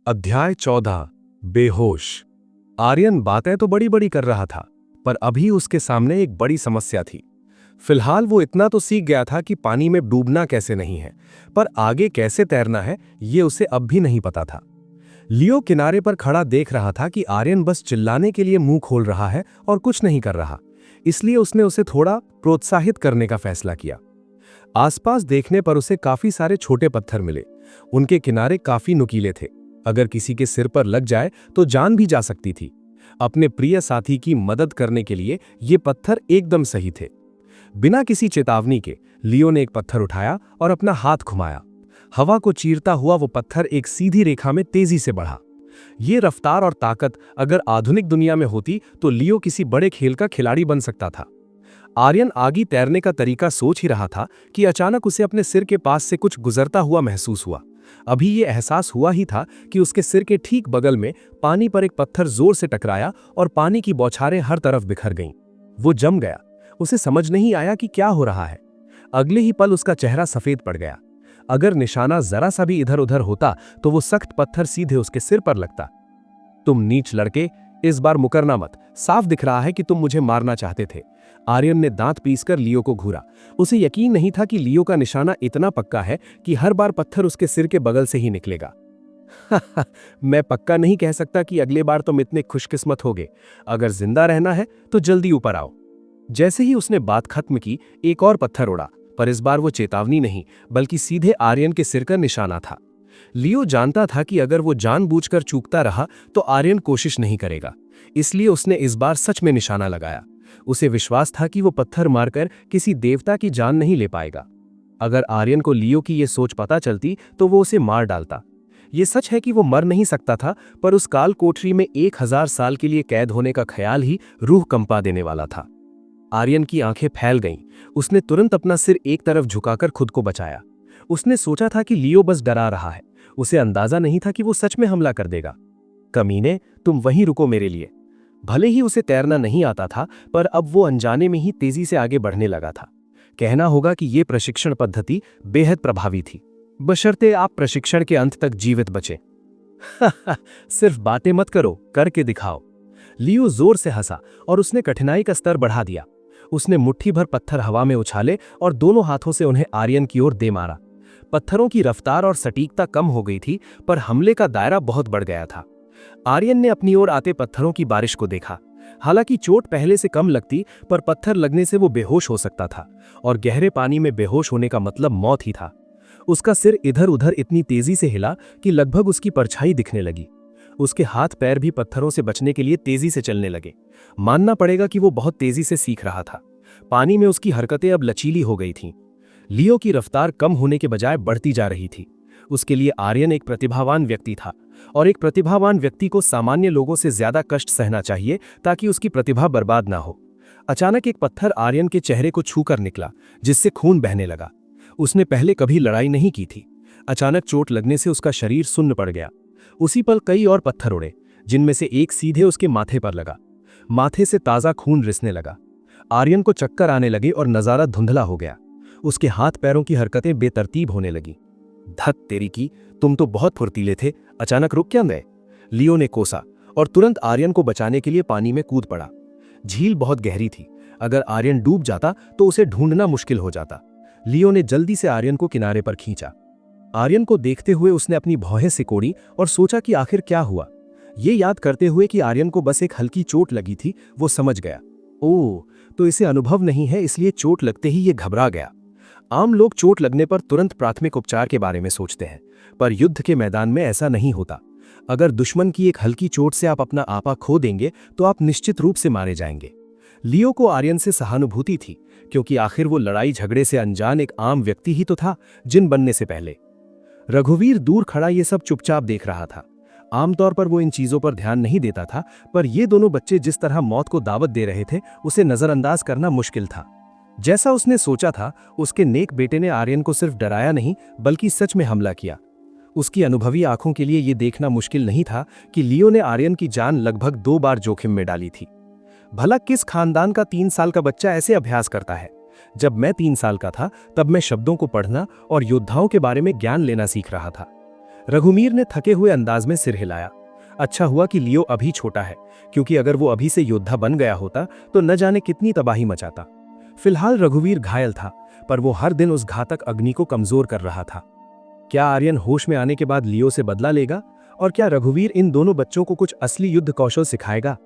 अध्याय 14 बेहोश। आर्यन बातें तो बड़ी बड़ी कर रहा था, पर अभी उसके सामने एक बड़ी समस्या थी। फिलहाल वो इतना तो सीख गया था कि पानी में डूबना कैसे नहीं है, पर आगे कैसे तैरना है ये उसे अब भी नहीं पता था। लियो किनारे पर खड़ा देख रहा था कि आर्यन बस चिल्लाने के लिए मुंह खोल रहा है और कुछ नहीं कर रहा, इसलिए उसने उसे थोड़ा प्रोत्साहित करने का फैसला किया। आसपास देखने पर उसे काफी सारे छोटे पत्थर मिले। उनके किनारे काफी नुकीले थे। अगर किसी के सिर पर लग जाए तो जान भी जा सकती थी। अपने प्रिय साथी की मदद करने के लिए ये पत्थर एकदम सही थे। बिना किसी चेतावनी के लियो ने एक पत्थर उठाया और अपना हाथ घुमाया। हवा को चीरता हुआ वो पत्थर एक सीधी रेखा में तेजी से बढ़ा। ये रफ्तार और ताकत अगर आधुनिक दुनिया में होती तो लियो किसी बड़े खेल का खिलाड़ी बन सकता था। आर्यन आगे तैरने का तरीका सोच ही रहा था कि अचानक उसे अपने सिर के पास से कुछ गुजरता हुआ महसूस हुआ। अभी ये एहसास हुआ ही था कि उसके सिर के ठीक बगल में पानी पर एक पत्थर जोर से टकराया और पानी की बौछारें हर तरफ बिखर गईं। वो जम गया। उसे समझ नहीं आया कि क्या हो रहा है। अगले ही पल उसका चेहरा सफेद पड़ गया। अगर निशाना जरा सा भी इधर उधर होता तो वो सख्त पत्थर सीधे उसके सिर पर लगता। तुम नीच लड़के, इस बार मुकरना मत। साफ दिख रहा है कि तुम मुझे मारना चाहते थे। आर्यन ने दांत पीसकर लियो को घूरा। उसे यकीन नहीं था कि लियो का निशाना इतना पक्का है कि हर बार पत्थर उसके सिर के बगल से ही निकलेगा। मैं पक्का नहीं कह सकता कि अगले बार तुम इतने खुशकिस्मत होगे। अगर जिंदा रहना है तो जल्दी ऊपर आओ। जैसे ही उसने बात खत्म की, एक और पत्थर उड़ा, पर इस बार वो चेतावनी नहीं बल्कि सीधे आर्यन के सिर का निशाना था। लियो जानता था कि अगर वो जानबूझकर चूकता रहा तो आर्यन कोशिश नहीं करेगा, इसलिए उसने इस बार सच में निशाना लगाया। उसे विश्वास था कि वो पत्थर मारकर किसी देवता की जान नहीं ले पाएगा। अगर आर्यन को लियो की ये सोच पता चलती तो वो उसे मार डालता। ये सच है कि वो मर नहीं सकता था, पर उस काल कोठरी में 1000 साल के लिए कैद होने का ख्याल ही रूह कंपा देने वाला था। आर्यन की आंखें फैल गईं। उसने तुरंत अपना सिर एक तरफ झुकाकर खुद को बचाया। उसने सोचा था कि लियो बस डरा रहा है। उसे अंदाजा नहीं था कि वो सच में हमला कर देगा। कमीने, तुम वहीं रुको मेरे लिए। भले ही उसे तैरना नहीं आता था, पर अब वो अनजाने में ही तेजी से आगे बढ़ने लगा था। कहना होगा कि ये प्रशिक्षण पद्धति बेहद प्रभावी थी, बशर्ते आप प्रशिक्षण के अंत तक जीवित बचे। सिर्फ बातें मत करो, करके दिखाओ। लियो जोर से हंसा और उसने कठिनाई का स्तर बढ़ा दिया। उसने मुट्ठी भर पत्थर हवा में उछाले और दोनों हाथों से उन्हें आर्यन की ओर दे मारा। पत्थरों की रफ्तार और सटीकता कम हो गई थी, पर हमले का दायरा बहुत बढ़ गया था। आर्यन ने अपनी ओर आते पत्थरों की बारिश को देखा। हालांकि चोट पहले से कम लगती, पर पत्थर लगने से वो बेहोश हो सकता था, और गहरे पानी में बेहोश होने का मतलब मौत ही था। उसका सिर इधर उधर इतनी तेजी से हिला कि लगभग उसकी परछाई दिखने लगी। उसके हाथ पैर भी पत्थरों से बचने के लिए तेजी से चलने लगे। मानना पड़ेगा कि वो बहुत तेजी से सीख रहा था। पानी में उसकी हरकतें अब लचीली हो गई थीं। लियो की रफ्तार कम होने के बजाय बढ़ती जा रही थी। उसके लिए आर्यन एक प्रतिभावान व्यक्ति था, और एक प्रतिभावान व्यक्ति को सामान्य लोगों से ज्यादा कष्ट सहना चाहिए ताकि उसकी प्रतिभा बर्बाद ना हो। अचानक एक पत्थर आर्यन के चेहरे को छूकर निकला, जिससे खून बहने लगा। उसने पहले कभी लड़ाई नहीं की थी। अचानक चोट लगने से उसका शरीर सुन्न पड़ गया। उसी पल कई और पत्थर उड़े, जिनमें से एक सीधे उसके माथे पर लगा। माथे से ताजा खून रिसने लगा। आर्यन को चक्कर आने लगे और नजारा धुंधला हो गया। उसके हाथ पैरों की हरकतें बेतरतीब होने लगी। धत तेरी की, तुम तो बहुत फुर्तीले थे, अचानक रुक क्या गए? लियो ने कोसा और तुरंत आर्यन को बचाने के लिए पानी में कूद पड़ा। झील बहुत गहरी थी। अगर आर्यन डूब जाता तो उसे ढूंढना मुश्किल हो जाता। लियो ने जल्दी से आर्यन को किनारे पर खींचा। आर्यन को देखते हुए उसने अपनी भौहें सिकोड़ी और सोचा कि आखिर क्या हुआ। ये याद करते हुए कि आर्यन को बस एक हल्की चोट लगी थी, वो समझ गया। ओह, तो इसे अनुभव नहीं है, इसलिए चोट लगते ही ये घबरा गया। आम लोग चोट लगने पर तुरंत प्राथमिक उपचार के बारे में सोचते हैं, पर युद्ध के मैदान में ऐसा नहीं होता। अगर दुश्मन की एक हल्की चोट से आप अपना आपा खो देंगे तो आप निश्चित रूप से मारे जाएंगे। लियो को आर्यन से सहानुभूति थी, क्योंकि आखिर वो लड़ाई झगड़े से अनजान एक आम व्यक्ति ही तो था, जिन बनने से पहले। रघुवीर दूर खड़ा ये सब चुपचाप देख रहा था। आमतौर पर वो इन चीजों पर ध्यान नहीं देता था, पर ये दोनों बच्चे जिस तरह मौत को दावत दे रहे थे, उसे नजरअंदाज करना मुश्किल था। जैसा उसने सोचा था, उसके नेक बेटे ने आर्यन को सिर्फ डराया नहीं बल्कि सच में हमला किया। उसकी अनुभवी आंखों के लिए यह देखना मुश्किल नहीं था कि लियो ने आर्यन की जान लगभग 2 बार जोखिम में डाली थी। भला किस खानदान का 3 साल का बच्चा ऐसे अभ्यास करता है? जब मैं 3 साल का था तब मैं शब्दों को पढ़ना और योद्धाओं के बारे में ज्ञान लेना सीख रहा था। रघुवीर ने थके हुए अंदाज में सिर हिलाया। अच्छा हुआ कि लियो अभी छोटा है, क्योंकि अगर वो अभी से योद्धा बन गया होता तो न जाने कितनी तबाही मचाता। फिलहाल रघुवीर घायल था, पर वो हर दिन उस घातक अग्नि को कमजोर कर रहा था। क्या आर्यन होश में आने के बाद लियो से बदला लेगा, और क्या रघुवीर इन दोनों बच्चों को कुछ असली युद्ध कौशल सिखाएगा?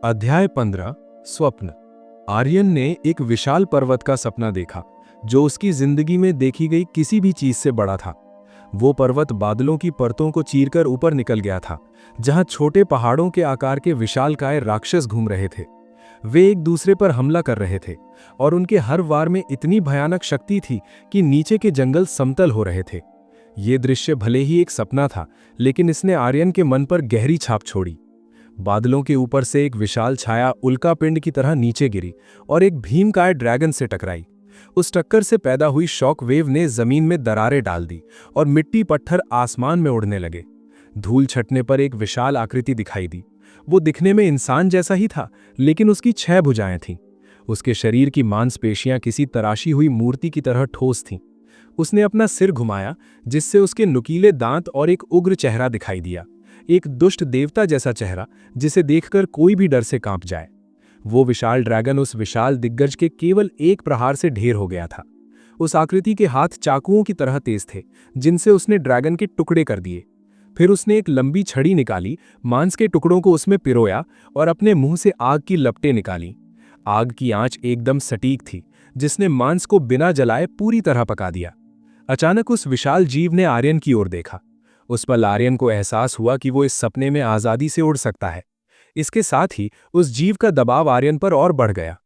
अध्याय 15 स्वप्न। आर्यन ने एक विशाल पर्वत का सपना देखा, जो उसकी जिंदगी में देखी गई किसी भी चीज से बड़ा था। वो पर्वत बादलों की परतों को चीरकर ऊपर निकल गया था, जहां छोटे पहाड़ों के आकार के विशालकाय राक्षस घूम रहे थे। वे एक दूसरे पर हमला कर रहे थे, और उनके हर वार में इतनी भयानक शक्ति थी कि नीचे के जंगल समतल हो रहे थे। ये दृश्य भले ही एक सपना था, लेकिन इसने आर्यन के मन पर गहरी छाप छोड़ी। बादलों के ऊपर से एक विशाल छाया उल्कापिंड की तरह नीचे गिरी और एक भीमकाय ड्रैगन से टकराई। उस टक्कर से पैदा हुई शॉक वेव ने जमीन में दरारें डाल दी और मिट्टी पत्थर आसमान में उड़ने लगे। धूल छटने पर एक विशाल आकृति दिखाई दी। वो दिखने में इंसान जैसा ही था, लेकिन उसकी 6 भुजाएं थीं। उसके शरीर की मांसपेशियां किसी तराशी हुई मूर्ति की तरह ठोस थीं। उसने अपना सिर घुमाया, जिससे उसके नुकीले दांत और एक उग्र चेहरा दिखाई दिया, एक दुष्ट देवता जैसा चेहरा जिसे देखकर कोई भी डर से कांप जाए। वो विशाल ड्रैगन उस विशाल दिग्गज के केवल एक प्रहार से ढेर हो गया था। उस आकृति के हाथ चाकुओं की तरह तेज थे, जिनसे उसने ड्रैगन के टुकड़े कर दिए। फिर उसने एक लंबी छड़ी निकाली, मांस के टुकड़ों को उसमें पिरोया और अपने मुंह से आग की लपटें निकाली। आग की आंच एकदम सटीक थी, जिसने मांस को बिना जलाए पूरी तरह पका दिया। अचानक उस विशाल जीव ने आर्यन की ओर देखा। उस पल आर्यन को एहसास हुआ कि वो इस सपने में आजादी से उड़ सकता है। इसके साथ ही उस जीव का दबाव आर्यन पर और बढ़ गया।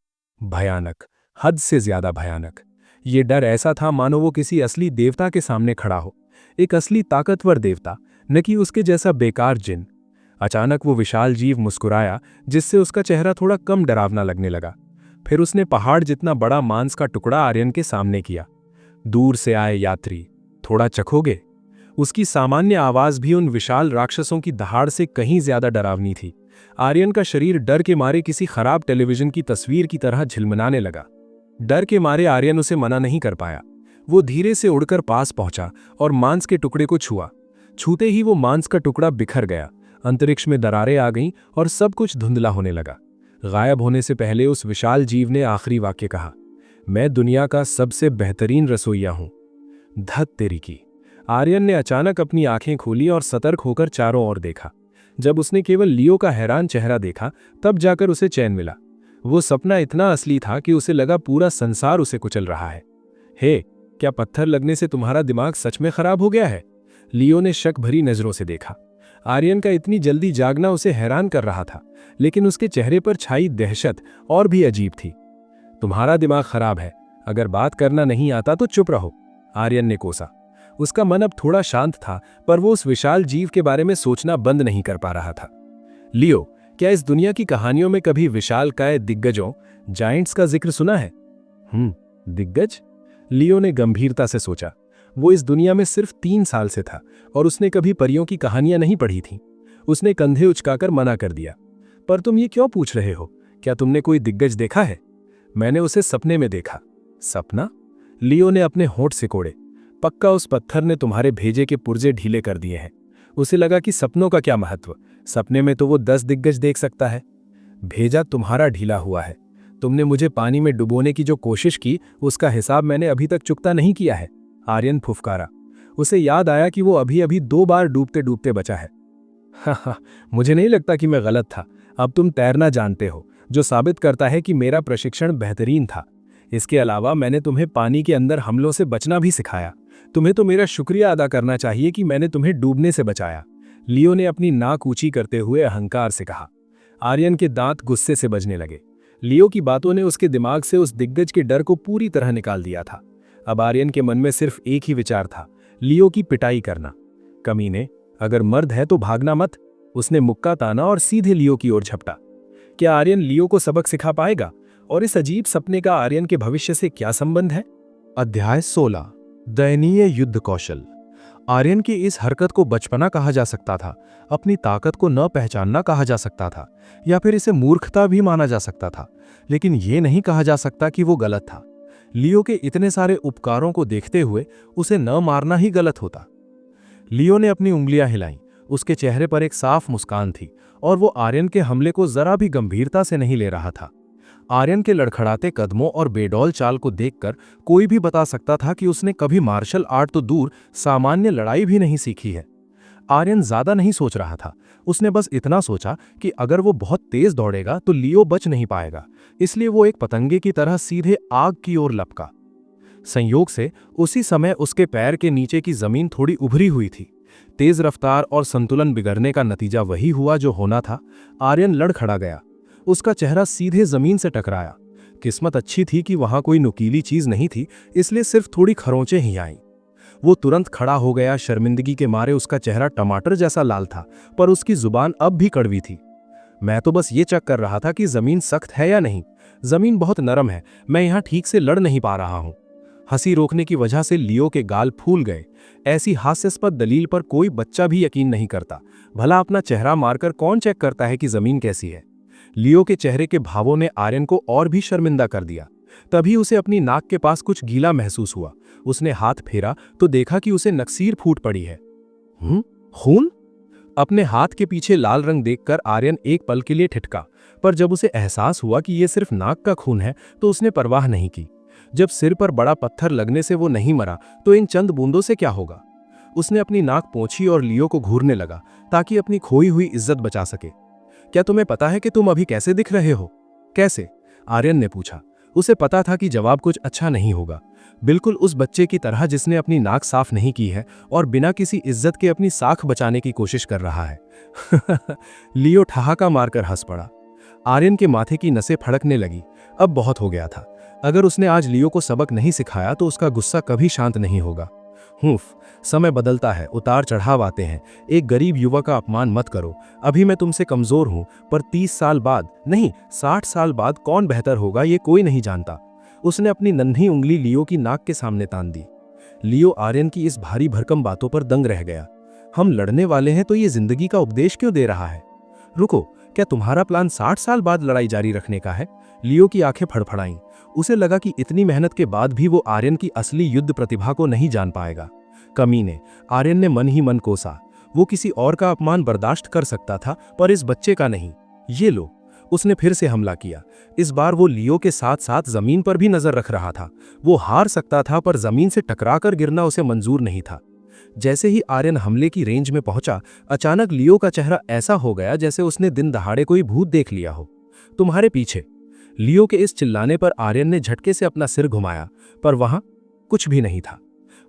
भयानक, हद से ज्यादा भयानक। ये डर ऐसा था मानो वो किसी असली देवता के सामने खड़ा हो, एक असली ताकतवर देवता, न कि उसके जैसा बेकार जिन। अचानक वो विशाल जीव मुस्कुराया, जिससे उसका चेहरा थोड़ा कम डरावना लगने लगा। फिर उसने पहाड़ जितना बड़ा मांस का टुकड़ा आर्यन के सामने किया। दूर से आए यात्री, थोड़ा चखोगे? उसकी सामान्य आवाज भी उन विशाल राक्षसों की दहाड़ से कहीं ज्यादा डरावनी थी। आर्यन का शरीर डर के मारे किसी खराब टेलीविजन की तस्वीर की तरह झिलमिलाने लगा। डर के मारे आर्यन उसे मना नहीं कर पाया। वो धीरे से उड़कर पास पहुंचा और मांस के टुकड़े को छुआ। छूते ही वो मांस का टुकड़ा बिखर गया, अंतरिक्ष में दरारें आ गईं और सब कुछ धुंधला होने लगा। गायब होने से पहले उस विशाल जीव ने आखिरी वाक्य कहा, मैं दुनिया का सबसे बेहतरीन रसोइया हूं। धत तेरी की। आर्यन ने अचानक अपनी आंखें खोली और सतर्क होकर चारों ओर देखा। जब उसने केवल लियो का हैरान चेहरा देखा, तब जाकर उसे चैन मिला। वो सपना इतना असली था कि उसे लगा पूरा संसार उसे कुचल रहा है। हे, क्या पत्थर लगने से तुम्हारा दिमाग सच में खराब हो गया है? लियो ने शक भरी नजरों से देखा। आर्यन का इतनी जल्दी जागना उसे हैरान कर रहा था, लेकिन उसके चेहरे पर छाई दहशत और भी अजीब थी। तुम्हारा दिमाग खराब है, अगर बात करना नहीं आता तो चुप रहो, आर्यन ने कोसा। उसका मन अब थोड़ा शांत था, पर वो उस विशाल जीव के बारे में सोचना बंद नहीं कर पा रहा था। लियो, क्या इस दुनिया की कहानियों में कभी विशालकाय दिग्गजों, जायंट्स का जिक्र सुना है? दिग्गज? लियो ने गंभीरता से सोचा। वो इस दुनिया में सिर्फ 3 साल से था और उसने कभी परियों की कहानियां नहीं पढ़ी थीं। उसने कंधे उचकाकर मना कर दिया। पर तुम ये क्यों पूछ रहे हो? क्या तुमने कोई दिग्गज देखा है? मैंने उसे सपने में देखा। सपना? लियो ने अपने होंठ सिकोड़े। पक्का उस पत्थर ने तुम्हारे भेजे के पुर्जे ढीले कर दिए हैं। उसे लगा कि सपनों का क्या महत्व, सपने में तो वो 10 दिग्गज देख सकता है। भेजा तुम्हारा ढीला हुआ है। तुमने मुझे पानी में डुबोने की जो कोशिश की, उसका हिसाब मैंने अभी तक चुकता नहीं किया है, आर्यन फुफकारा। उसे याद आया कि वो अभी अभी 2 बार डूबते डूबते बचा है। हाँ, मुझे नहीं लगता कि मैं गलत था। अब तुम तैरना जानते हो, जो साबित करता है कि मेरा प्रशिक्षण बेहतरीन था। इसके अलावा मैंने तुम्हें पानी के अंदर हमलों से बचना भी सिखाया। तुम्हें तो मेरा शुक्रिया अदा करना चाहिए कि मैंने तुम्हें डूबने से बचाया, लियो ने अपनी नाक ऊंची करते हुए अहंकार से कहा। आर्यन के दांत गुस्से से बजने लगे। लियो की बातों ने उसके दिमाग से उस दिग्गज के डर को पूरी तरह निकाल दिया था। अब आर्यन के मन में सिर्फ एक ही विचार था, लियो की पिटाई करना। कमीने, अगर मर्द है तो भागना मत। उसने मुक्का ताना और सीधे लियो की ओर झपटा। क्या आर्यन लियो को सबक सिखा पाएगा? और इस अजीब सपने का आर्यन के भविष्य से क्या संबंध है? अध्याय 16 दयनीय युद्ध कौशल। आर्यन की इस हरकत को बचपना कहा जा सकता था, अपनी ताकत को न पहचानना कहा जा सकता था, या फिर इसे मूर्खता भी माना जा सकता था, लेकिन यह नहीं कहा जा सकता कि वो गलत था। लियो के इतने सारे उपकारों को देखते हुए उसे न मारना ही गलत होता। लियो ने अपनी उंगलियां हिलाईं। उसके चेहरे पर एक साफ मुस्कान थी और वो आर्यन के हमले को जरा भी गंभीरता से नहीं ले रहा था। आर्यन के लड़खड़ाते कदमों और बेडौल चाल को देखकर कोई भी बता सकता था कि उसने कभी मार्शल आर्ट तो दूर सामान्य लड़ाई भी नहीं सीखी है। आर्यन ज्यादा नहीं सोच रहा था। उसने बस इतना सोचा कि अगर वो बहुत तेज दौड़ेगा तो लियो बच नहीं पाएगा, इसलिए वो एक पतंगे की तरह सीधे आग की ओर लपका। संयोग से उसी समय उसके पैर के नीचे की जमीन थोड़ी उभरी हुई थी। तेज रफ्तार और संतुलन बिगड़ने का नतीजा वही हुआ जो होना था। आर्यन लड़खड़ा गया। उसका चेहरा सीधे जमीन से टकराया। किस्मत अच्छी थी कि वहां कोई नुकीली चीज नहीं थी, इसलिए सिर्फ थोड़ी खरोंचें ही आईं। वो तुरंत खड़ा हो गया। शर्मिंदगी के मारे उसका चेहरा टमाटर जैसा लाल था, पर उसकी जुबान अब भी कड़वी थी। मैं तो बस ये चेक कर रहा था कि जमीन सख्त है या नहीं। जमीन बहुत नरम है, मैं यहां ठीक से लड़ नहीं पा रहा हूं। हंसी रोकने की वजह से लियो के गाल फूल गए। ऐसी हास्यास्पद दलील पर कोई बच्चा भी यकीन नहीं करता। भला अपना चेहरा मारकर कौन चेक करता है कि जमीन कैसी है। लियो के चेहरे के भावों ने आर्यन को और भी शर्मिंदा कर दिया। तभी उसे अपनी नाक के पास कुछ गीला महसूस हुआ। उसने हाथ फेरा तो देखा कि उसे नक्सीर फूट पड़ी है। खून? अपने हाथ के पीछे लाल रंग देखकर आर्यन एक पल के लिए ठिठका, पर जब उसे एहसास हुआ कि यह सिर्फ नाक का खून है तो उसने परवाह नहीं की। जब सिर पर बड़ा पत्थर लगने से वो नहीं मरा तो इन चंद बूंदों से क्या होगा। उसने अपनी नाक पोंछी और लियो को घूरने लगा ताकि अपनी खोई हुई इज्जत बचा सके। क्या तुम्हें पता है कि तुम अभी कैसे दिख रहे हो? कैसे? आर्यन ने पूछा। उसे पता था कि जवाब कुछ अच्छा नहीं होगा। बिल्कुल उस बच्चे की तरह जिसने अपनी नाक साफ नहीं की है और बिना किसी इज्जत के अपनी साख बचाने की कोशिश कर रहा है। लियो ठहाका मारकर हंस पड़ा। आर्यन के माथे की नसें फड़कने लगी। अब बहुत हो गया था। अगर उसने आज लियो को सबक नहीं सिखाया तो उसका गुस्सा कभी शांत नहीं होगा। समय बदलता है, उतार चढ़ाव आते हैं। एक गरीब युवा का अपमान मत करो। अभी मैं तुमसे कमजोर हूं, पर 30 साल बाद नहीं 60 साल बाद कौन बेहतर होगा ये कोई नहीं जानता। उसने अपनी नन्ही उंगली लियो की नाक के सामने तान दी। लियो आर्यन की इस भारी भरकम बातों पर दंग रह गया। हम लड़ने वाले हैं तो ये जिंदगी का उपदेश क्यों दे रहा है? रुको, क्या तुम्हारा प्लान 60 साल बाद लड़ाई जारी रखने का है? लियो की आंखें फड़फड़ाईं। उसे लगा कि इतनी मेहनत के बाद भी वो आर्यन की असली युद्ध प्रतिभा को नहीं जान पाएगा। कमीने, आर्यन ने मन ही मन कोसा। वो किसी और का अपमान बर्दाश्त कर सकता था, पर इस बच्चे का नहीं। ये लो। उसने फिर से हमला किया। इस बार वो लियो के साथ साथ जमीन पर भी नजर रख रहा था। वो हार सकता था, पर जमीन से टकराकर गिरना उसे मंजूर नहीं था। जैसे ही आर्यन हमले की रेंज में पहुंचा, अचानक लियो का चेहरा ऐसा हो गया जैसे उसने दिन दहाड़े कोई भूत देख लिया हो। तुम्हारे पीछे। लियो के इस चिल्लाने पर आर्यन ने झटके से अपना सिर घुमाया, पर वहां कुछ भी नहीं था।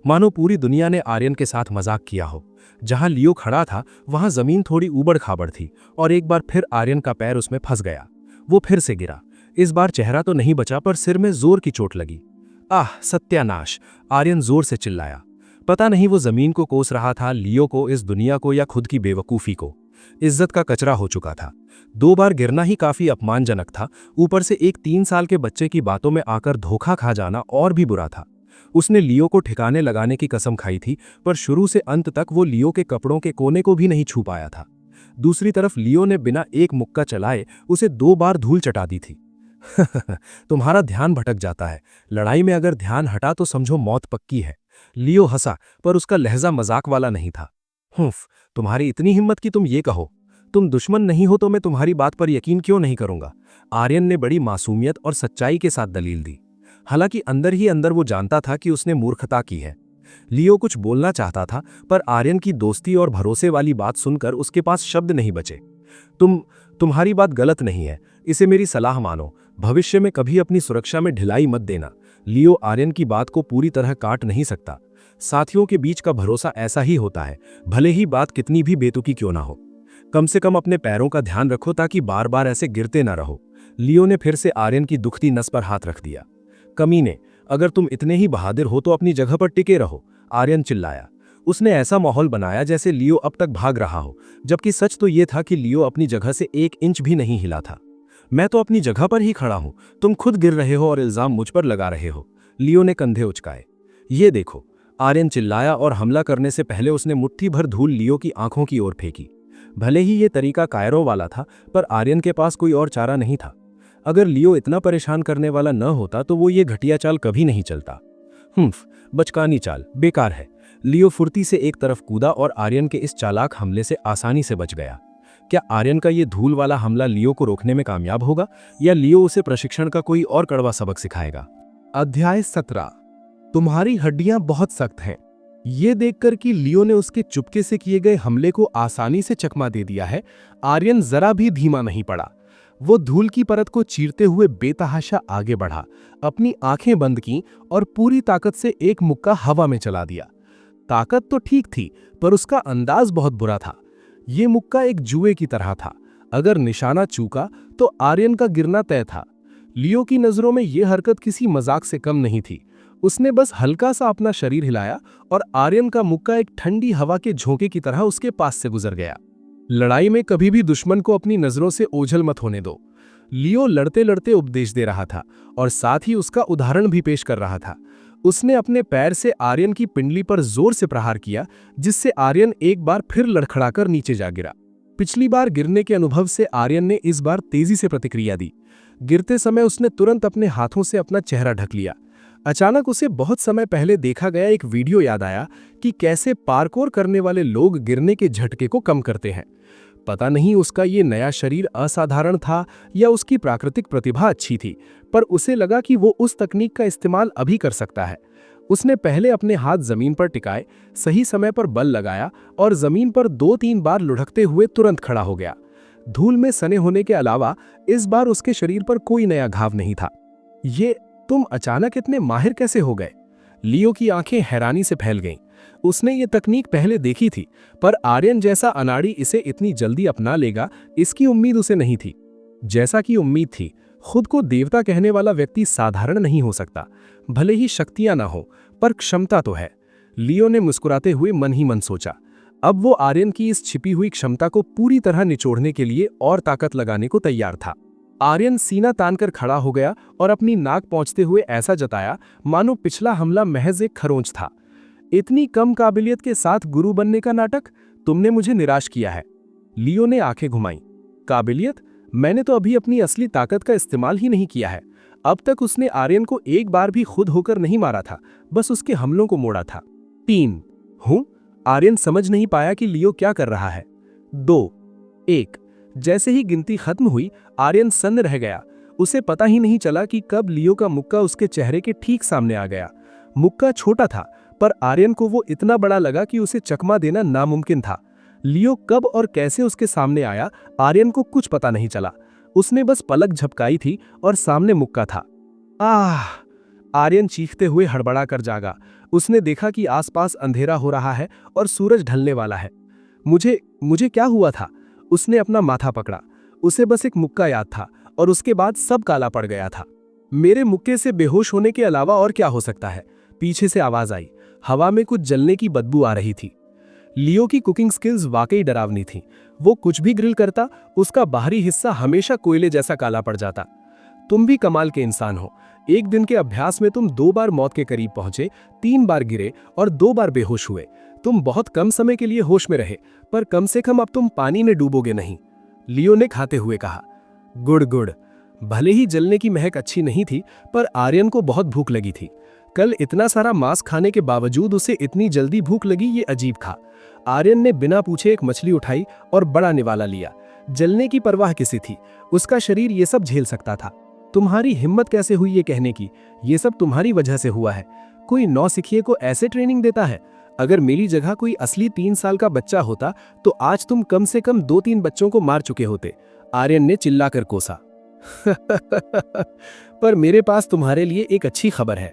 मानो पूरी दुनिया ने आर्यन के साथ मजाक किया हो। जहां लियो खड़ा था वहां जमीन थोड़ी ऊबड़ खाबड़ थी और एक बार फिर आर्यन का पैर उसमें फंस गया। वो फिर से गिरा। इस बार चेहरा तो नहीं बचा, पर सिर में जोर की चोट लगी। आह सत्यानाश! आर्यन जोर से चिल्लाया। पता नहीं वो जमीन को कोस रहा था, लियो को, इस दुनिया को, या खुद की बेवकूफी को। इज्जत का कचरा हो चुका था। 2 बार गिरना ही काफी अपमानजनक था। ऊपर से एक 3 साल के बच्चे की बातों में आकर धोखा खा जाना और भी बुरा था। उसने लियो को ठिकाने लगाने की कसम खाई थी, पर शुरू से अंत तक वो लियो के कपड़ों के कोने को भी नहीं छू पाया था। दूसरी तरफ लियो ने बिना एक मुक्का चलाए उसे 2 बार धूल चटा दी थी। तुम्हारा ध्यान भटक जाता है। लड़ाई में अगर ध्यान हटा तो समझो मौत पक्की है। लियो हंसा, पर उसका लहजा मजाक वाला नहीं था। तुम्हारी इतनी हिम्मत कि तुम ये कहो। तुम दुश्मन नहीं हो तो मैं तुम्हारी बात पर यकीन क्यों नहीं करूंगा? आर्यन ने बड़ी मासूमियत और सच्चाई के साथ दलील दी। हालांकि अंदर ही अंदर वो जानता था कि उसने मूर्खता की है। लियो कुछ बोलना चाहता था, पर आर्यन की दोस्ती और भरोसे वाली बात सुनकर उसके पास शब्द नहीं बचे। तुम्हारी बात गलत नहीं है। इसे मेरी सलाह मानो। भविष्य में कभी अपनी सुरक्षा में ढिलाई मत देना। लियो आर्यन की बात को पूरी तरह काट नहीं सकता। साथियों के बीच का भरोसा ऐसा ही होता है, भले ही बात कितनी भी बेतुकी क्यों ना हो। कम से कम अपने पैरों का ध्यान रखो ताकि बार बार ऐसे गिरते ना रहो। लियो ने फिर से आर्यन की दुखती नस पर हाथ रख दिया। कमीने, अगर तुम इतने ही बहादुर हो तो अपनी जगह पर टिके रहो, आर्यन चिल्लाया। उसने ऐसा माहौल बनाया जैसे लियो अब तक भाग रहा हो, जबकि सच तो यह था कि लियो अपनी जगह से 1 इंच भी नहीं हिला था। मैं तो अपनी जगह पर ही खड़ा हूं, तुम खुद गिर रहे हो और इल्जाम मुझ पर लगा रहे हो। लियो ने कंधे उचकाए। ये देखो, आर्यन चिल्लाया और हमला करने से पहले उसने मुट्ठी भर धूल लियो की आंखों की ओर फेंकी। भले ही ये तरीका कायरों वाला था, पर आर्यन के पास कोई और चारा नहीं था। अगर लियो इतना परेशान करने वाला न होता तो वो ये घटिया चाल कभी नहीं चलता। बचकानी चाल, बेकार है। लियो फुर्ती से एक तरफ कूदा और आर्यन के इस चालाक हमले से आसानी से बच गया। क्या आर्यन का ये धूल वाला हमला लियो को रोकने में कामयाब होगा या लियो उसे प्रशिक्षण का कोई और कड़वा सबक सिखाएगा? अध्याय 17। तुम्हारी हड्डियां बहुत सख्त हैं। ये देखकर कि लियो ने उसके चुपके से किए गए हमले को आसानी से चकमा दे दिया है, आर्यन जरा भी धीमा नहीं पड़ा। वो धूल की परत को चीरते हुए बेतहाशा आगे बढ़ा, अपनी आंखें बंद की और पूरी ताकत से एक मुक्का हवा में चला दिया। ताकत तो ठीक थी, पर उसका अंदाज बहुत बुरा था। ये मुक्का एक जुए की तरह था। अगर निशाना चूका तो आर्यन का गिरना तय था। लियो की नजरों में यह हरकत किसी मजाक से कम नहीं थी। उसने बस हल्का सा अपना शरीर हिलाया और आर्यन का मुक्का एक ठंडी हवा के झोंके की तरह उसके पास से गुजर गया। लड़ाई में कभी भी दुश्मन को अपनी नजरों से ओझल मत होने दो। लियो लड़ते लड़ते उपदेश दे रहा था और साथ ही उसका उदाहरण भी पेश कर रहा था। उसने अपने पैर से आर्यन की पिंडली पर जोर से प्रहार किया, जिससे आर्यन एक बार फिर लड़खड़ाकर नीचे जा गिरा। पिछली बार गिरने के अनुभव से आर्यन ने इस बार तेजी से प्रतिक्रिया दी। गिरते समय उसने तुरंत अपने हाथों से अपना चेहरा ढक लिया। अचानक उसे बहुत समय पहले देखा गया एक वीडियो याद आया कि कैसे पार्कोर करने वाले लोग गिरने के झटके को कम करते हैं। पता नहीं उसका ये नया शरीर असाधारण था या उसकी प्राकृतिक प्रतिभा अच्छी थी, पर उसे लगा कि वो उस तकनीक का इस्तेमाल अभी कर सकता है। उसने पहले अपने हाथ जमीन पर टिकाए, सही समय पर बल लगाया और जमीन पर 2-3 बार लुढ़कते हुए तुरंत खड़ा हो गया। धूल में सने होने के अलावा इस बार उसके शरीर पर कोई नया घाव नहीं था। ये तुम अचानक इतने माहिर कैसे हो गए? लियो की आंखें हैरानी से फैल गईं। उसने ये तकनीक पहले देखी थी, पर आर्यन जैसा अनाड़ी इसे इतनी जल्दी अपना लेगा, इसकी उम्मीद उसे नहीं थी। जैसा कि उम्मीद थी, खुद को देवता कहने वाला व्यक्ति साधारण नहीं हो सकता। भले ही शक्तियां ना हो, पर क्षमता तो है। लियो ने मुस्कुराते हुए मन ही मन सोचा। अब वो आर्यन की इस छिपी हुई क्षमता को पूरी तरह निचोड़ने के लिए और ताकत लगाने को तैयार था। आर्यन सीना तानकर खड़ा हो गया और अपनी नाक पहुंचते हुए ऐसा जताया मानो पिछला हमला महज एक खरोंच था। इतनी कम काबिलियत के साथ गुरु बनने का नाटक, तुमने मुझे निराश किया है। लियो ने आंखें घुमाई। काबिलियत? मैंने तो अभी अपनी असली ताकत का इस्तेमाल ही नहीं किया है। अब तक उसने आर्यन को एक बार भी खुद होकर नहीं मारा था, बस उसके हमलों को मोड़ा था। 3 हूं? आर्यन समझ नहीं पाया कि लियो क्या कर रहा है। 2 1 जैसे ही गिनती खत्म हुई, आर्यन सन्न रह गया। उसे पता ही नहीं चला कि कब लियो का मुक्का उसके चेहरे के ठीक सामने आ गया। मुक्का छोटा था, पर आर्यन को वो इतना बड़ा लगा कि उसे चकमा देना नामुमकिन था। लियो कब और कैसे उसके सामने आया, आर्यन को कुछ पता नहीं चला। उसने बस पलक झपकाई थी और सामने मुक्का था। आह! आर्यन चीखते हुए हड़बड़ा कर जागा। उसने देखा कि आसपास अंधेरा हो रहा है और सूरज ढलने वाला है। मुझे क्या हुआ था? उसने अपना माथा पकड़ा। उसे बस एक मुक्का याद था और उसके बाद सब काला पड़ गया था। मेरे मुक्के से बेहोश होने के अलावा और क्या हो सकता है? पीछे से आवाज आई। हवा में कुछ जलने की बदबू आ रही थी। लियो की कुकिंग स्किल्स वाकई डरावनी थी। वो कुछ भी ग्रिल करता, उसका बाहरी हिस्सा हमेशा कोयले जैसा काला पड़ जाता। तुम भी कमाल के इंसान हो। एक दिन के अभ्यास में तुम 2 बार मौत के करीब पहुंचे, 3 बार गिरे और 2 बार बेहोश हुए। तुम बहुत कम समय के लिए होश में रहे, पर कम से कम अब तुम पानी में डूबोगे नहीं। लियो ने खाते हुए कहा। गुड़ गुड़। भले ही जलने की महक अच्छी नहीं थी, पर आर्यन को बहुत भूख लगी थी। कल इतना सारा मांस खाने के बावजूद उसे इतनी जल्दी भूख लगी, ये अजीब था। आर्यन ने बिना पूछे एक मछली उठाई और बड़ा निवाला लिया। जलने की परवाह किसी थी? उसका शरीर ये सब झेल सकता था। तुम्हारी हिम्मत कैसे हुई ये कहने की? ये सब तुम्हारी वजह से हुआ है। कोई नौसिखिए को ऐसे ट्रेनिंग देता है? अगर मेरी जगह कोई असली 3 साल का बच्चा होता तो आज तुम कम से कम 2-3 बच्चों को मार चुके होते। आर्यन ने चिल्लाकर कोसा। पर मेरे पास तुम्हारे लिए एक अच्छी खबर है।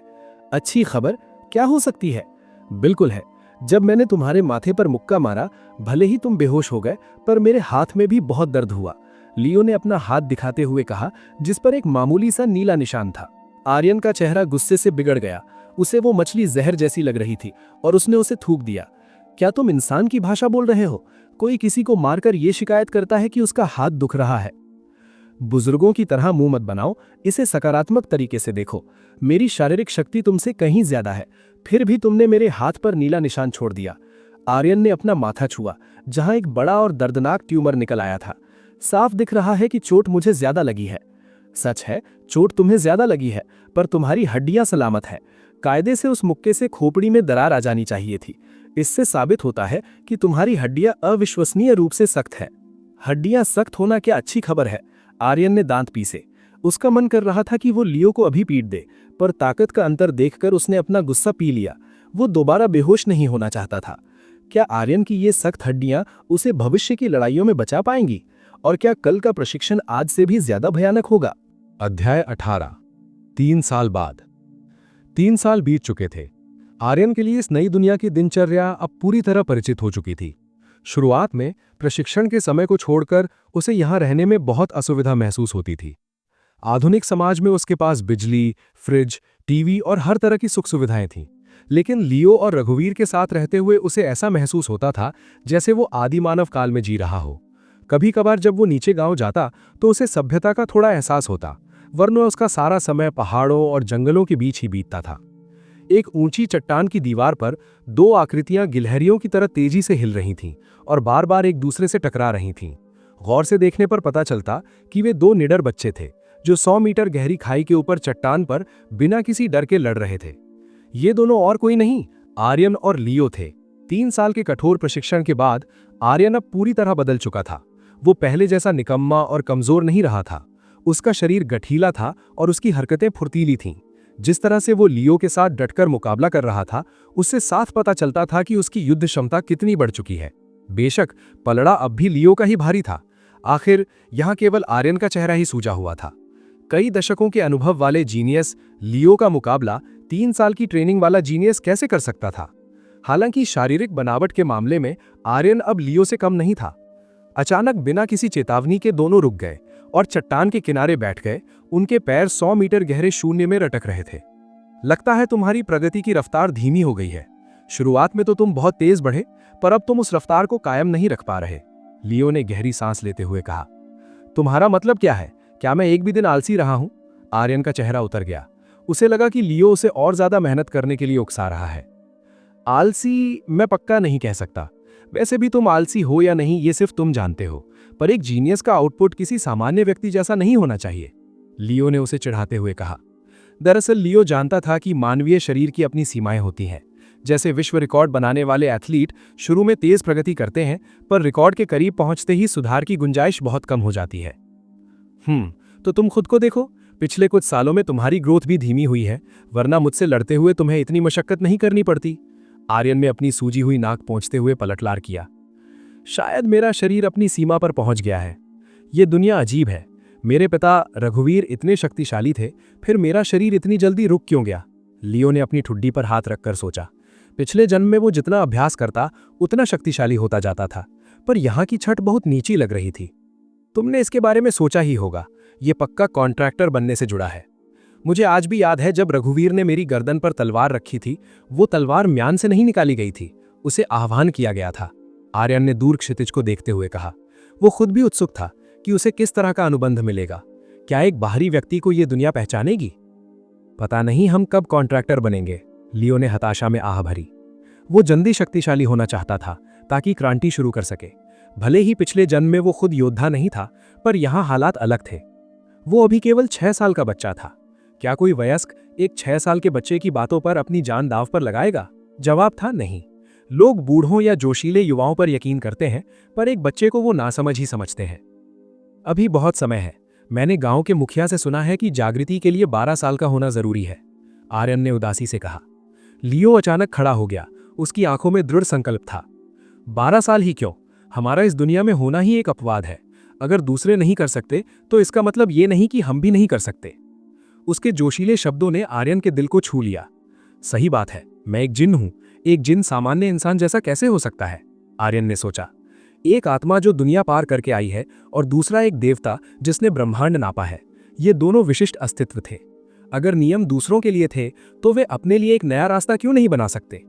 अच्छी खबर? क्या हो सकती है? बिल्कुल है। जब मैंने तुम्हारे माथे पर मुक्का मारा, भले ही तुम बेहोश हो गए, पर मेरे हाथ में भी बहुत दर्द हुआ। लियो ने अपना हाथ दिखाते हुए कहा, जिस पर एक मामूली सा नीला निशान था। आर्यन का चेहरा गुस्से से बिगड़ गया। उसे वो मछली जहर जैसी लग रही थी और उसने उसे थूक दिया। क्या तुम इंसान की भाषा बोल रहे हो? कोई किसी को मारकर यह शिकायत करता है कि उसका हाथ दुख रहा है। बुजुर्गों की तरह मुंह मत बनाओ, इसे सकारात्मक तरीके से देखो। मेरी शारीरिक शक्ति तुमसे कहीं ज्यादा है, फिर भी तुमने मेरे हाथ पर नीला निशान छोड़ दिया। आर्यन ने अपना माथा छुआ, जहां एक बड़ा और दर्दनाक ट्यूमर निकल आया था। साफ दिख रहा है कि चोट मुझे ज्यादा लगी है। सच है, चोट तुम्हें ज्यादा लगी है, पर तुम्हारी हड्डियां सलामत है। कायदे से उस मुक्के से खोपड़ी में दरार आ जानी चाहिए थी। इससे साबित होता है कि तुम्हारी हड्डियां अविश्वसनीय रूप से सख्त है। हड्डियां सख्त होना क्या अच्छी खबर है। आर्यन ने दांत पीसे। उसका मन कर रहा था कि वो लियो को अभी पीट दे, पर ताकत का अंतर देखकर उसने अपना गुस्सा पी लिया। वो दोबारा बेहोश नहीं होना चाहता था। क्या आर्यन की ये सख्त हड्डियां उसे भविष्य की लड़ाइयों में बचा पाएंगी? और क्या कल का प्रशिक्षण आज से भी ज्यादा भयानक होगा? अध्याय 18। 3 साल बाद। 3 साल बीत चुके थे। आर्यन के लिए इस नई दुनिया की दिनचर्या अब पूरी तरह परिचित हो चुकी थी। शुरुआत में प्रशिक्षण के समय को छोड़कर उसे यहां रहने में बहुत असुविधा महसूस होती थी। आधुनिक समाज में उसके पास बिजली, फ्रिज, टीवी और हर तरह की सुख सुविधाएं थीं। लेकिन लियो और रघुवीर के साथ रहते हुए उसे ऐसा महसूस होता था जैसे वो आदि मानव काल में जी रहा हो। कभी कभार जब वो नीचे गांव जाता तो उसे सभ्यता का थोड़ा एहसास होता, वरना उसका सारा समय पहाड़ों और जंगलों के बीच ही बीतता था। एक ऊंची चट्टान की दीवार पर 2 आकृतियां गिलहरियों की तरह तेजी से हिल रही थीं और बार बार एक दूसरे से टकरा रही थीं। गौर से देखने पर पता चलता कि वे 2 निडर बच्चे थे जो 100 मीटर गहरी खाई के ऊपर चट्टान पर बिना किसी डर के लड़ रहे थे। ये दोनों और कोई नहीं, आर्यन और लियो थे। 3 साल के कठोर प्रशिक्षण के बाद आर्यन अब पूरी तरह बदल चुका था। वो पहले जैसा निकम्मा और कमजोर नहीं रहा था। उसका शरीर गठीला था और उसकी हरकतें फुर्तीली थीं। जिस तरह से वो लियो के साथ डटकर मुकाबला कर रहा था, उससे साफ पता चलता था कि उसकी युद्ध क्षमता कितनी बढ़ चुकी है। बेशक पलड़ा अब भी लियो का ही भारी था। आखिर यहां केवल आर्यन का चेहरा ही सूजा हुआ था। कई दशकों के अनुभव वाले जीनियस लियो का मुकाबला 3 साल की ट्रेनिंग वाला जीनियस कैसे कर सकता था? हालांकि शारीरिक बनावट के मामले में आर्यन अब लियो से कम नहीं था। अचानक बिना किसी चेतावनी के दोनों रुक गए और चट्टान के किनारे बैठ गए। उनके पैर 100 मीटर गहरे शून्य में रटक रहे थे। लगता है तुम्हारी प्रगति की रफ्तार धीमी हो गई है। शुरुआत में तो तुम बहुत तेज बढ़े, पर अब तुम उस रफ्तार को कायम नहीं रख पा रहे। लियो ने गहरी सांस लेते हुए कहा। तुम्हारा मतलब क्या है? क्या मैं एक भी दिन आलसी रहा हूं? आर्यन का चेहरा उतर गया। उसे लगा कि लियो उसे और ज्यादा मेहनत करने के लिए उकसा रहा है। आलसी मैं पक्का नहीं कह सकता। वैसे भी तुम आलसी हो या नहीं ये सिर्फ तुम जानते हो, पर एक जीनियस का आउटपुट किसी सामान्य व्यक्ति जैसा नहीं होना चाहिए, लियो ने उसे चिढ़ाते हुए कहा। दरअसल लियो जानता था कि मानवीय शरीर की अपनी सीमाएं होती हैं। जैसे विश्व रिकॉर्ड बनाने वाले एथलीट शुरू में तेज प्रगति करते हैं, पर रिकॉर्ड के करीब पहुंचते ही सुधार की गुंजाइश बहुत कम हो जाती है। तो तुम खुद को देखो। पिछले कुछ सालों में तुम्हारी ग्रोथ भी धीमी हुई है, वरना मुझसे लड़ते हुए तुम्हें इतनी मशक्कत नहीं करनी पड़ती। आर्यन ने अपनी सूजी हुई नाक पोंछते हुए पलटवार किया। शायद मेरा शरीर अपनी सीमा पर पहुंच गया है। ये दुनिया अजीब है। मेरे पिता रघुवीर इतने शक्तिशाली थे, फिर मेरा शरीर इतनी जल्दी रुक क्यों गया? लियो ने अपनी ठुड्डी पर हाथ रखकर सोचा। पिछले जन्म में वो जितना अभ्यास करता उतना शक्तिशाली होता जाता था, पर यहाँ की छठ बहुत नीची लग रही थी। तुमने इसके बारे में सोचा ही होगा। ये पक्का कॉन्ट्रैक्टर बनने से जुड़ा है। मुझे आज भी याद है जब रघुवीर ने मेरी गर्दन पर तलवार रखी थी, वो तलवार म्यान से नहीं निकाली गई थी, उसे आह्वान किया गया था। आर्यन ने दूर क्षितिज को देखते हुए कहा। वो खुद भी उत्सुक था कि उसे किस तरह का अनुबंध मिलेगा। क्या एक बाहरी व्यक्ति को यह दुनिया पहचानेगी? पता नहीं हम कब कॉन्ट्रैक्टर बनेंगे, लियो ने हताशा में आह भरी। वो जल्दी शक्तिशाली होना चाहता था ताकि क्रांति शुरू कर सके। भले ही पिछले जन्म में वो खुद योद्धा नहीं था, पर यहां हालात अलग थे। वो अभी केवल 6 साल का बच्चा था। क्या कोई वयस्क एक 6 साल के बच्चे की बातों पर अपनी जान दांव पर लगाएगा? जवाब था नहीं। लोग बूढ़ों या जोशीले युवाओं पर यकीन करते हैं, पर एक बच्चे को वो नासमझ ही समझते हैं। अभी बहुत समय है। मैंने गांव के मुखिया से सुना है कि जागृति के लिए 12 साल का होना जरूरी है, आर्यन ने उदासी से कहा। लियो अचानक खड़ा हो गया। उसकी आंखों में दृढ़ संकल्प था। 12 साल ही क्यों, हमारा इस दुनिया में होना ही एक अपवाद है। अगर दूसरे नहीं कर सकते तो इसका मतलब ये नहीं कि हम भी नहीं कर सकते। उसके जोशीले शब्दों ने आर्यन के दिल को छू लिया। सही बात है, मैं एक जिन हूं। एक जिन सामान्य इंसान जैसा कैसे हो सकता है? आर्यन ने सोचा। एक आत्मा जो दुनिया पार करके आई है और दूसरा एक देवता जिसने ब्रह्मांड नापा है। ये दोनों विशिष्ट अस्तित्व थे। अगर नियम दूसरों के लिए थे तो वे अपने लिए एक नया रास्ता क्यों नहीं बना सकते?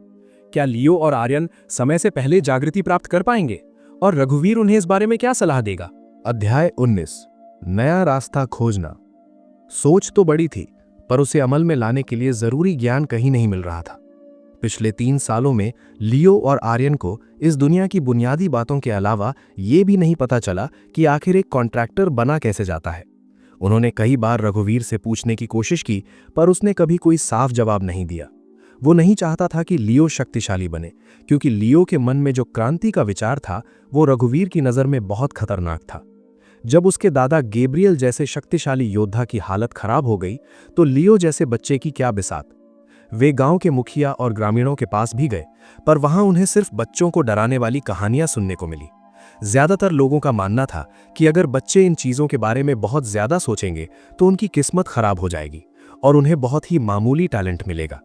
क्या लियो और आर्यन समय से पहले जागृति प्राप्त कर पाएंगे? और रघुवीर उन्हें इस बारे में क्या सलाह देगा? अध्याय 19। नया रास्ता खोजना। सोच तो बड़ी थी, पर उसे अमल में लाने के लिए जरूरी ज्ञान कहीं नहीं मिल रहा था। पिछले 3 सालों में लियो और आर्यन को इस दुनिया की बुनियादी बातों के अलावा ये भी नहीं पता चला कि आखिर एक कॉन्ट्रैक्टर बना कैसे जाता है। उन्होंने कई बार रघुवीर से पूछने की कोशिश की, पर उसने कभी कोई साफ जवाब नहीं दिया। वो नहीं चाहता था कि लियो शक्तिशाली बने, क्योंकि लियो के मन में जो क्रांति का विचार था वो रघुवीर की नज़र में बहुत खतरनाक था। जब उसके दादा गैब्रियल जैसे शक्तिशाली योद्धा की हालत खराब हो गई तो लियो जैसे बच्चे की क्या बिसात। वे गांव के मुखिया और ग्रामीणों के पास भी गए, पर वहां उन्हें सिर्फ बच्चों को डराने वाली कहानियां सुनने को मिली। ज्यादातर लोगों का मानना था कि अगर बच्चे इन चीजों के बारे में बहुत ज्यादा सोचेंगे तो उनकी किस्मत खराब हो जाएगी और उन्हें बहुत ही मामूली टैलेंट मिलेगा।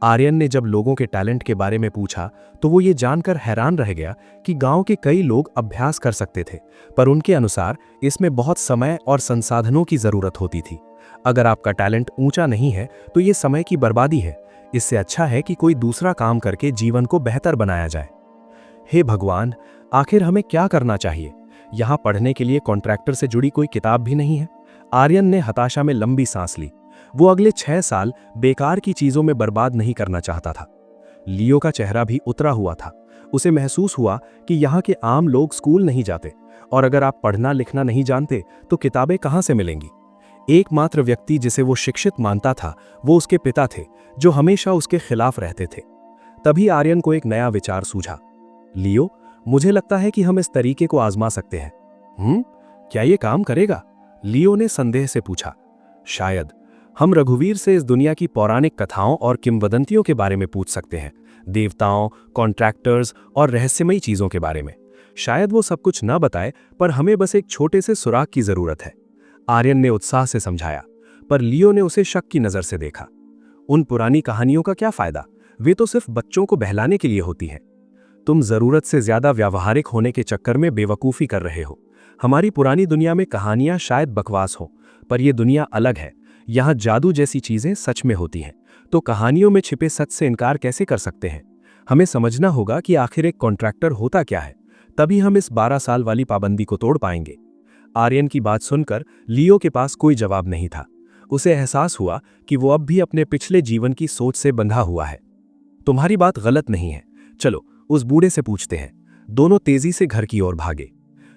आर्यन ने जब लोगों के टैलेंट के बारे में पूछा तो वो ये जानकर हैरान रह गया कि गांव के कई लोग अभ्यास कर सकते थे, पर उनके अनुसार इसमें बहुत समय और संसाधनों की जरूरत होती थी। अगर आपका टैलेंट ऊंचा नहीं है तो ये समय की बर्बादी है। इससे अच्छा है कि कोई दूसरा काम करके जीवन को बेहतर बनाया जाए। हे भगवान, आखिर हमें क्या करना चाहिए? यहाँ पढ़ने के लिए कॉन्ट्रैक्टर से जुड़ी कोई किताब भी नहीं है। आर्यन ने हताशा में लंबी सांस ली। वो अगले 6 साल बेकार की चीजों में बर्बाद नहीं करना चाहता था। लियो का चेहरा भी उतरा हुआ था। उसे महसूस हुआ कि यहाँ के आम लोग स्कूल नहीं जाते, और अगर आप पढ़ना लिखना नहीं जानते तो किताबें कहाँ से मिलेंगी। एकमात्र व्यक्ति जिसे वो शिक्षित मानता था वो उसके पिता थे, जो हमेशा उसके खिलाफ रहते थे। तभी आर्यन को एक नया विचार सूझा। लियो, मुझे लगता है कि हम इस तरीके को आजमा सकते हैं। क्या ये काम करेगा? लियो ने संदेह से पूछा। शायद। हम रघुवीर से इस दुनिया की पौराणिक कथाओं और किंवदंतियों के बारे में पूछ सकते हैं, देवताओं, कॉन्ट्रैक्टर्स और रहस्यमयी चीजों के बारे में। शायद वो सब कुछ ना बताए, पर हमें बस एक छोटे से सुराग की जरूरत है। आर्यन ने उत्साह से समझाया, पर लियो ने उसे शक की नजर से देखा। उन पुरानी कहानियों का क्या फायदा? वे तो सिर्फ बच्चों को बहलाने के लिए होती हैं। तुम जरूरत से ज्यादा व्यावहारिक होने के चक्कर में बेवकूफी कर रहे हो। हमारी पुरानी दुनिया में कहानियां शायद बकवास हो, पर यह दुनिया अलग है। यहाँ जादू जैसी चीजें सच में होती हैं। तो कहानियों में छिपे सच से इनकार कैसे कर सकते हैं? हमें समझना होगा कि आखिर एक कॉन्ट्रैक्टर होता क्या है, तभी हम इस 12 साल वाली पाबंदी को तोड़ पाएंगे। आर्यन की बात सुनकर लियो के पास कोई जवाब नहीं था। उसे एहसास हुआ कि वो अब भी अपने पिछले जीवन की सोच से बंधा हुआ है। तुम्हारी बात गलत नहीं है, चलो उस बूढ़े से पूछते हैं। दोनों तेजी से घर की ओर भागे।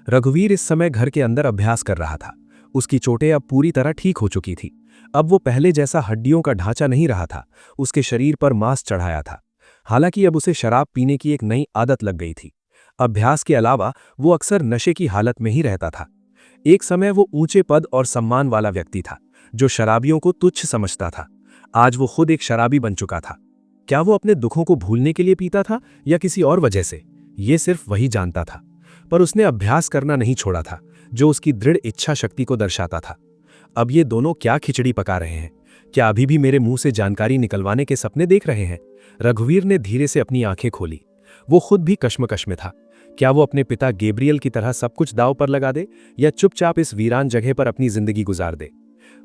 रघुवीर इस समय घर के अंदर अभ्यास कर रहा था। उसकी चोटें अब पूरी तरह ठीक हो चुकी थी। अब वो पहले जैसा हड्डियों का ढांचा नहीं रहा था। उसके शरीर पर मांस चढ़ाया था। हालांकि अब उसे शराब पीने की एक नई आदत लग गई थी। अभ्यास के अलावा वो अक्सर नशे की हालत में ही रहता था। एक समय वो ऊंचे पद और सम्मान वाला व्यक्ति था, जो शराबियों को तुच्छ समझता था। आज वो खुद एक शराबी बन चुका था। क्या वो अपने दुखों को भूलने के लिए पीता था या किसी और वजह से? ये सिर्फ वही जानता था। पर उसने अभ्यास करना नहीं छोड़ा था, जो उसकी दृढ़ इच्छा शक्ति को दर्शाता था। अब ये दोनों क्या खिचड़ी पका रहे हैं? क्या अभी भी मेरे मुंह से जानकारी निकलवाने के सपने देख रहे हैं? रघुवीर ने धीरे से अपनी आंखें खोली। वो खुद भी कश्मकश में था। क्या वो अपने पिता गैब्रियल की तरह सब कुछ दांव पर लगा दे, या चुपचाप इस वीरान जगह पर अपनी जिंदगी गुजार दे?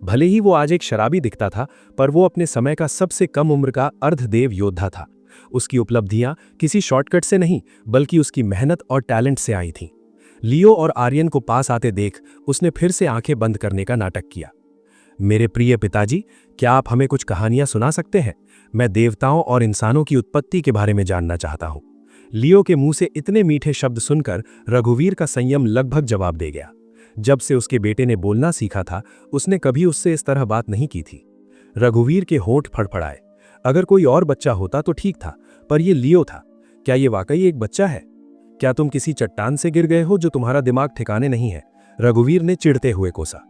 भले ही वो आज एक शराबी दिखता था, पर वो अपने समय का सबसे कम उम्र का अर्धदेव योद्धा था। उसकी उपलब्धियां किसी शॉर्टकट से नहीं, बल्कि उसकी मेहनत और टैलेंट से आई थीं। लियो और आर्यन को पास आते देख उसने फिर से आंखें बंद करने का नाटक किया। मेरे प्रिय पिताजी, क्या आप हमें कुछ कहानियां सुना सकते हैं? मैं देवताओं और इंसानों की उत्पत्ति के बारे में जानना चाहता हूं। लियो के मुंह से इतने मीठे शब्द सुनकर रघुवीर का संयम लगभग जवाब दे गया। जब से उसके बेटे ने बोलना सीखा था, उसने कभी उससे इस तरह बात नहीं की थी। रघुवीर के होंठ फड़फड़ाए। अगर कोई और बच्चा होता तो ठीक था, पर यह लियो था। क्या ये वाकई एक बच्चा है? क्या तुम किसी चट्टान से गिर गए हो जो तुम्हारा दिमाग ठिकाने नहीं है? रघुवीर ने चिढ़ते हुए कोसा।